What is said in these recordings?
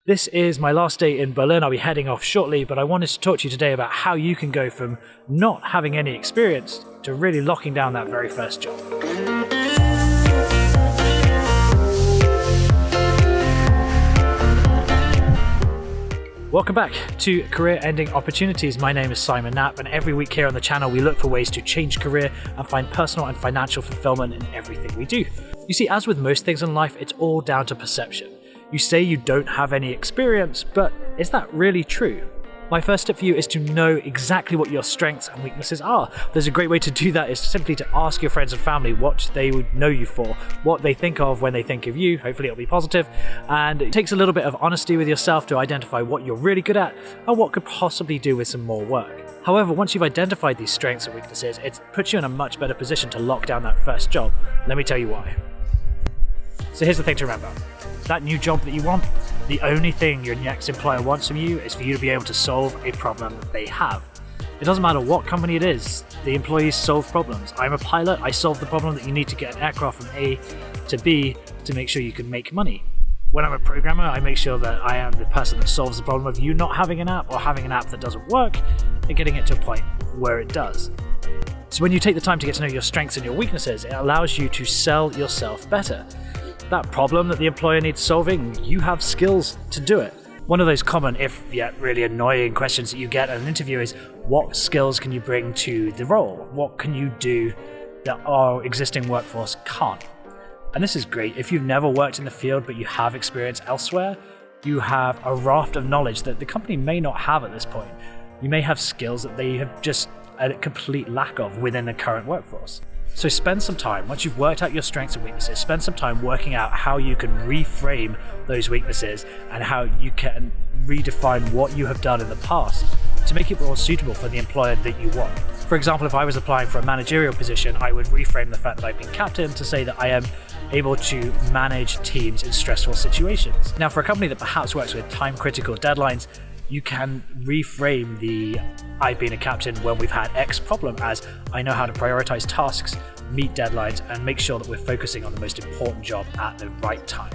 This is my last day in Berlin. I'll be heading off shortly, but I wanted to talk to you today about how you can go from not having any experience to really locking down that very first job. Welcome back to Career Ending Opportunities. My name is Simon Knapp, and every week here on the channel we look for ways to change career and find personal and financial fulfillment in everything we do. You see, as with most things in life, it's all down to perception. You say you don't have any experience, but is that really true? My first tip for you is to know exactly what your strengths and weaknesses are. There's a great way to do that is simply to ask your friends and family what they would know you for, what they think of when they think of you. Hopefully it'll be positive, and it takes a little bit of honesty with yourself to identify what you're really good at and what could possibly do with some more work. However, once you've identified these strengths and weaknesses, it puts you in a much better position to lock down that first job. Let me tell you why. So here's the thing to remember. That new job that you want, the only thing your next employer wants from you is for you to be able to solve a problem that they have. It doesn't matter what company it is, the employees solve problems. I'm a pilot, I solve the problem that you need to get an aircraft from A to B to make sure you can make money. When I'm a programmer, I make sure that I am the person that solves the problem of you not having an app or having an app that doesn't work and getting it to a point where it does. So when you take the time to get to know your strengths and your weaknesses, it allows you to sell yourself better. That problem that the employer needs solving, you have skills to do it. One of those common, if yet really annoying questions that you get at an interview is, what skills can you bring to the role? What can you do that our existing workforce can't? And this is great. If you've never worked in the field but you have experience elsewhere, you have a raft of knowledge that the company may not have at this point. You may have skills that they have just a complete lack of within the current workforce. So spend some time, once you've worked out your strengths and weaknesses, spend some time working out how you can reframe those weaknesses and how you can redefine what you have done in the past to make it more suitable for the employer that you want. For example, if I was applying for a managerial position, I would reframe the fact that I've been captain to say that I am able to manage teams in stressful situations. Now, for a company that perhaps works with time-critical deadlines, you can reframe the I've been a captain when we've had X problem as I know how to prioritize tasks, meet deadlines, and make sure that we're focusing on the most important job at the right time.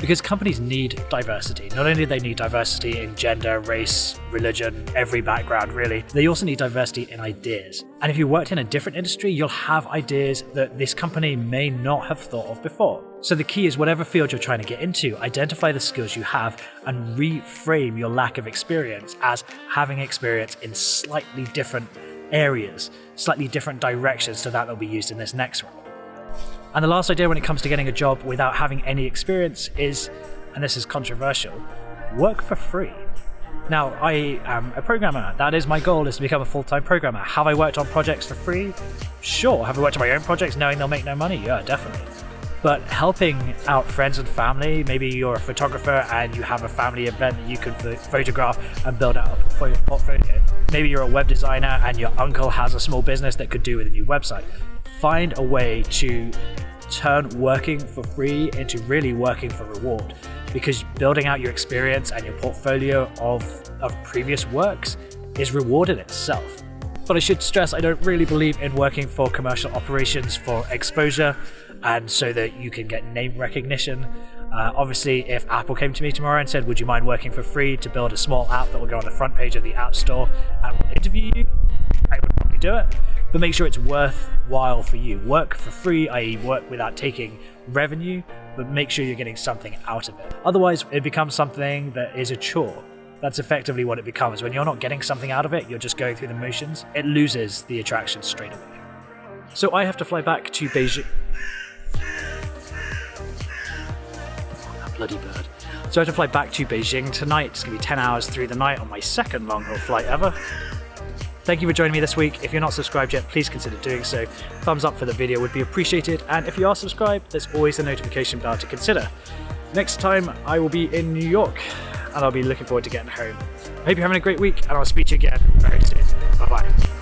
Because companies need diversity. Not only do they need diversity in gender, race, religion, every background really, they also need diversity in ideas. And if you worked in a different industry, you'll have ideas that this company may not have thought of before. So the key is whatever field you're trying to get into, identify the skills you have and reframe your lack of experience as having experience in slightly different areas, slightly different directions to that will be used in this next role. And the last idea when it comes to getting a job without having any experience is, and this is controversial, work for free. Now, I am a programmer. That is my goal, is to become a full-time programmer. Have I worked on projects for free? Sure. Have I worked on my own projects knowing they'll make no money? Yeah, definitely. But helping out friends and family, maybe you're a photographer and you have a family event that you can photograph and build out a portfolio. Maybe you're a web designer and your uncle has a small business that could do with a new website. Find a way to turn working for free into really working for reward, because building out your experience and your portfolio of previous works is reward in itself. But I should stress, I don't really believe in working for commercial operations for exposure and so that you can get name recognition. Obviously, if Apple came to me tomorrow and said, would you mind working for free to build a small app that will go on the front page of the App Store and will interview you, I would probably do it. But make sure it's worthwhile for you. Work for free, i.e. work without taking revenue, but make sure you're getting something out of it. Otherwise, it becomes something that is a chore. That's effectively what it becomes. When you're not getting something out of it, you're just going through the motions, it loses the attraction straight away. So I have to fly back to Beijing. That bloody bird. So I have to fly back to Beijing tonight. It's going to be 10 hours through the night on my second long-haul flight ever. Thank you for joining me this week. If you're not subscribed yet, please consider doing so. Thumbs up for the video would be appreciated. And if you are subscribed, there's always the notification bell to consider. Next time, I will be in New York, and I'll be looking forward to getting home. I hope you're having a great week, and I'll speak to you again very soon. Bye-bye.